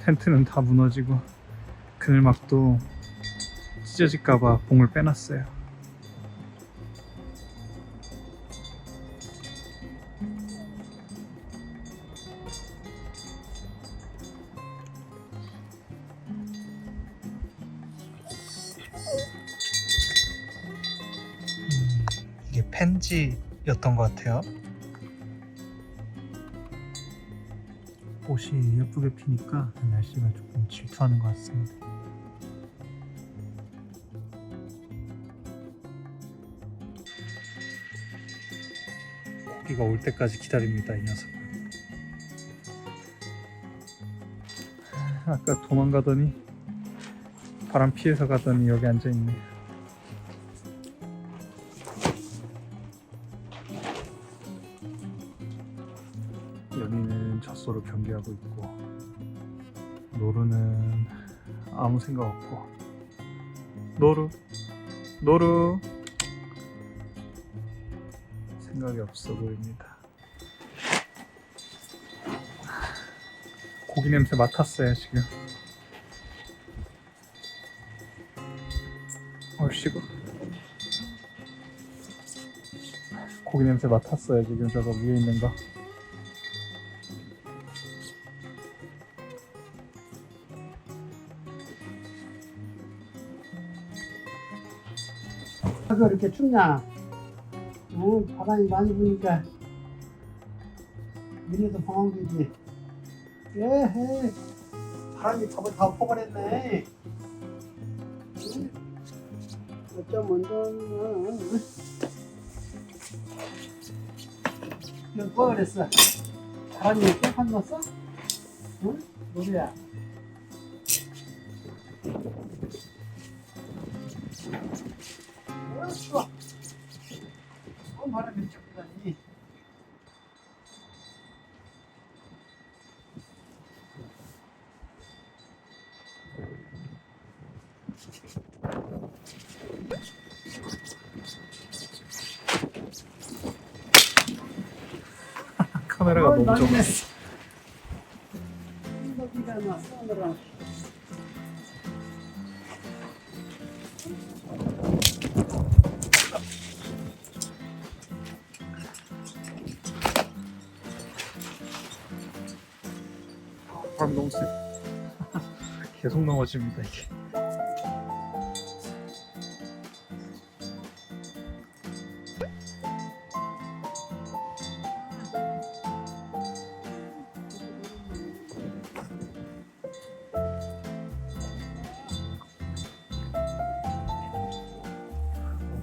텐트는 다 무너지고 그늘막도 찢어질까봐 봉을 빼놨어요. 이게 펜지였던 것 같아요. 옷이 예쁘게 피니까 날씨가 조금 질투하는 것 같습니다. 고기가 올 때까지 기다립니다, 이 녀석은. 아까 도망가더니 바람 피해서 가더니 여기 앉아있네. 연희는 젖소로 경계하고 있고 노루는 아무 생각 없고 노루 생각이 없어 보입니다. 고기 냄새 맡았어요 지금. 얼씨구 고기 냄새 맡았어요 지금. 저거 위에 있는 거. 왜 이렇게 춥냐? 바람이 많이 부니까 눈에도 방황되지. 에헤, 바람이 덮을 다 엎어버렸네. 어쩌면 이거 뭐가 그랬어? 바람이 꿀판 넣었어? 응? 노래야. 추워. 바람이 춥다니. 카메라가 너무 좁아. 생각이가 나 손으로. 바람 너무 세. 계속 넘어집니다 이게.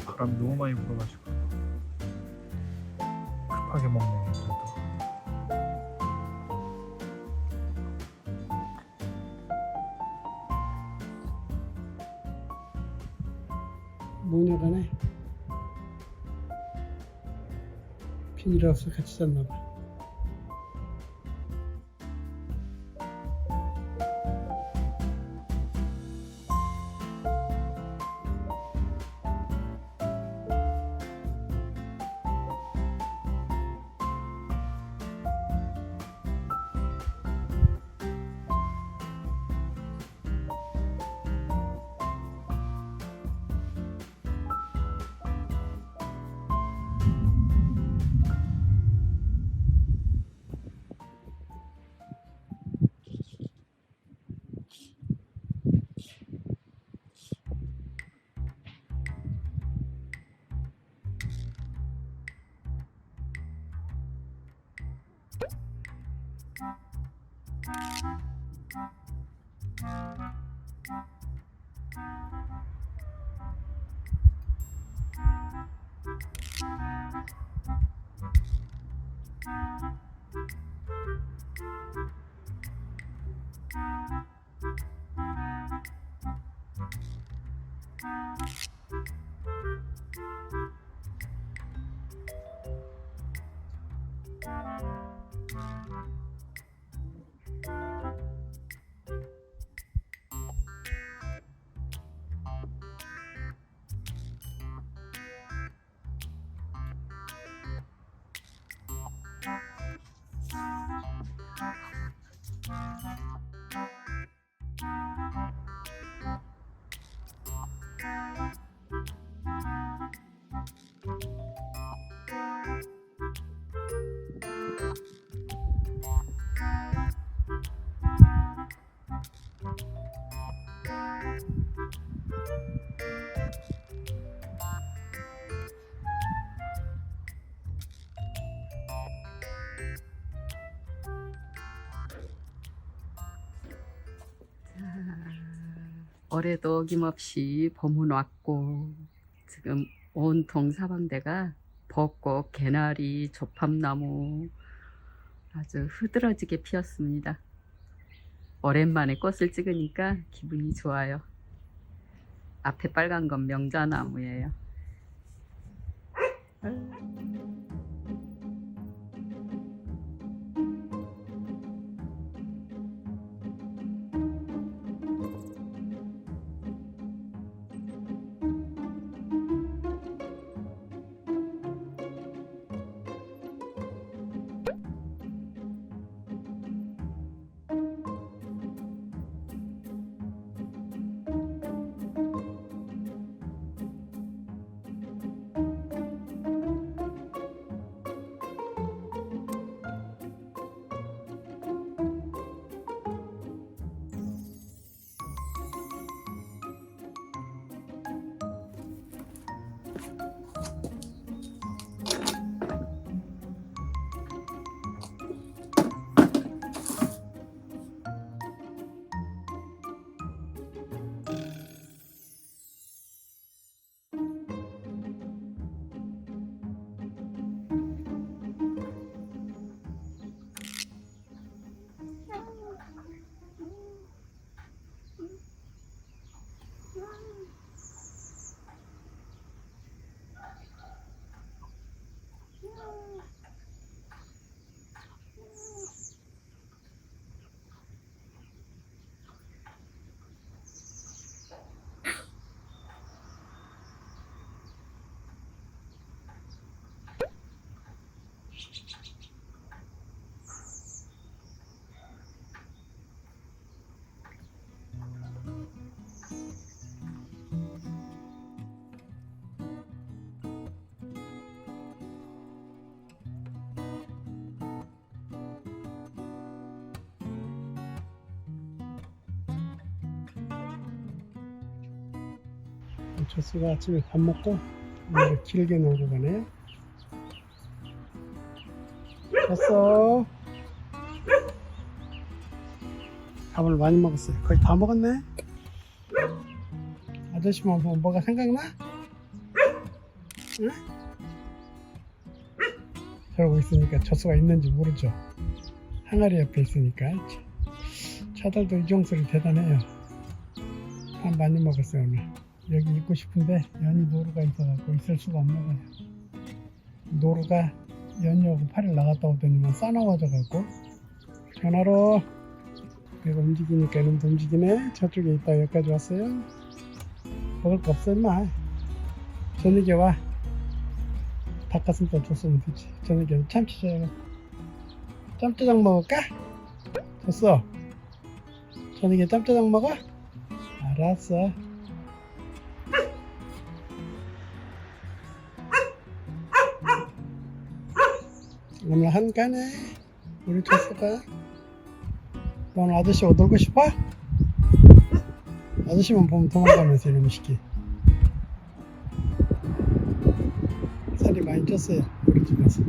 바람이 너무 많이 불어가지고 급하게 먹네 저도. 모녀가네. 비닐 없어 같이 잤나봐. 올해도 어김없이 봄은 왔고 지금 온통 사방대가 벚꽃, 개나리, 조팝나무 아주 흐드러지게 피었습니다. 오랜만에 꽃을 찍으니까 기분이 좋아요. 앞에 빨간 건 명자나무예요. 저수가 아침에 밥 먹고 오늘 길게 놀고 가네요. 졌어. 밥을 많이 먹었어요. 거의 다 먹었네. 아저씨만 보면 뭐가 생각나? 응? 저러고 있으니까 젖소가 있는지 모르죠. 항아리 옆에 있으니까. 차들도 이종소리 대단해요. 밥 많이 먹었어요 오늘. 여기 있고 싶은데 연이 노루가 있어갖고 있을 수가 없나 봐요. 노루가 연이하고 파리를 나갔다 오더니만 싸나워져갖고 전화로 내가 움직이니까 이놈도 움직이네. 저쪽에 있다 여기까지 왔어요. 먹을 거 없어 임마. 저녁에 와. 닭가슴살 줬으면 되지. 저녁에 참치 줘야 짬짜장 먹을까? 줬어. 저녁에 짬짜장 먹어? 알았어. 오늘 한가네 우리 줬어가. 넌 아저씨하고 놀고 싶어? 아저씨만 보면 도망가면서 이놈의 새끼. 살이 많이 쪘어요 우리 집에서.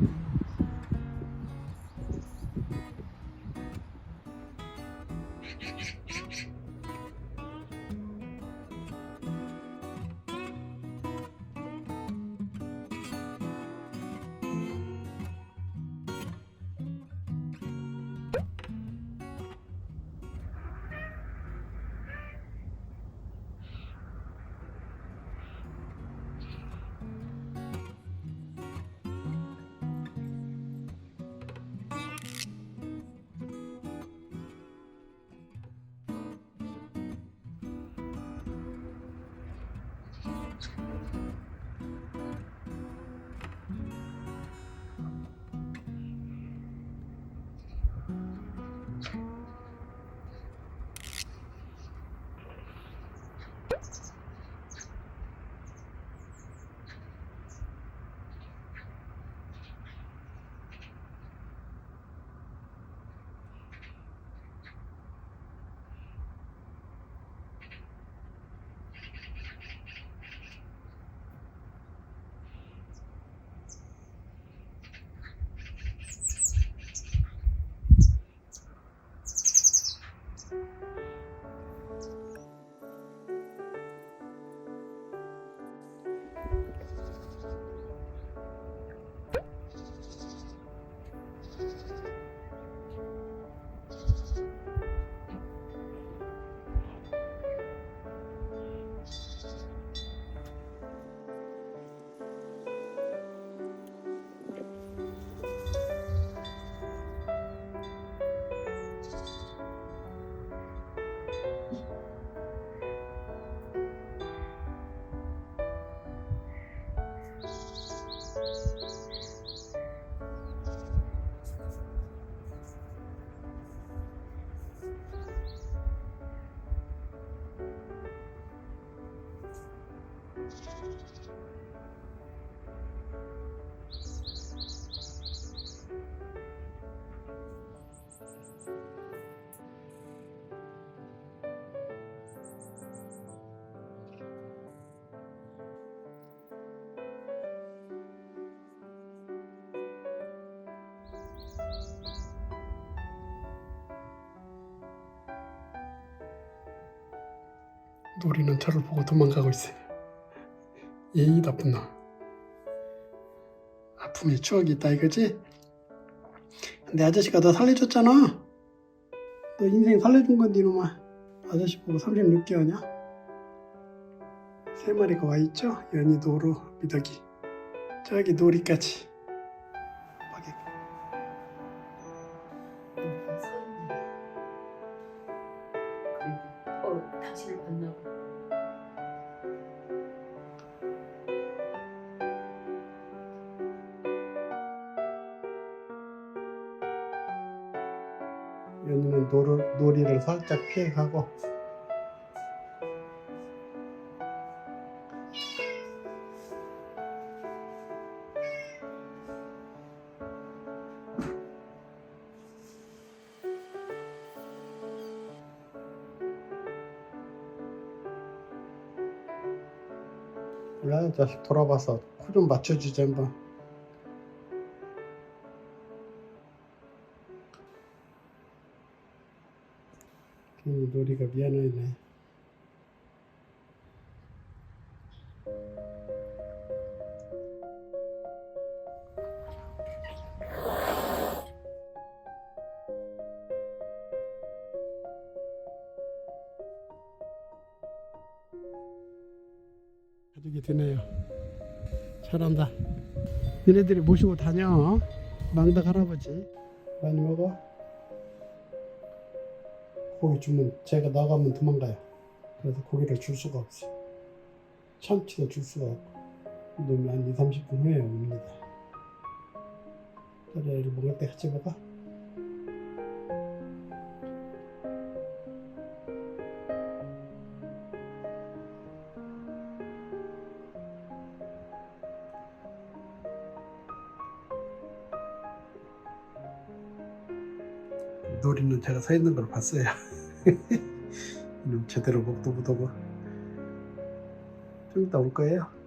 놀이는 저를 보고 도망가고 있어요. 예의 나쁜 놈. 아픔의 추억이 있다 이거지? 근데 아저씨가 너 살려줬잖아. 너 인생 살려준 건데 이놈아. 아저씨 보고 36개월이냐? 3마리가 와있죠? 연희, 노루, 미덕이. 저기 놀이까지. 밖에. 당신을 봤나 봐. 연희는 놀이를 살짝 피해가고 몰라 자식 돌아봐서 코 좀 맞춰주자 한번. 괜히 놀이가 미안하네. 가족이 드네요. 잘한다. 너네들이 모시고 다녀. 망덕 할아버지 많이 먹어. 고기 주면 제가 나가면 도망가요. 그래서 고기를 줄 수가 없어요. 참치도 줄 수가 없고. 놈이 한 2, 30분 후에 옵니다. 자리를 먹을 때 같이 먹어. 놀이는 제가 서 있는 걸 봤어요. 이놈 제대로 먹도 못하고 좀 이따 올 거예요.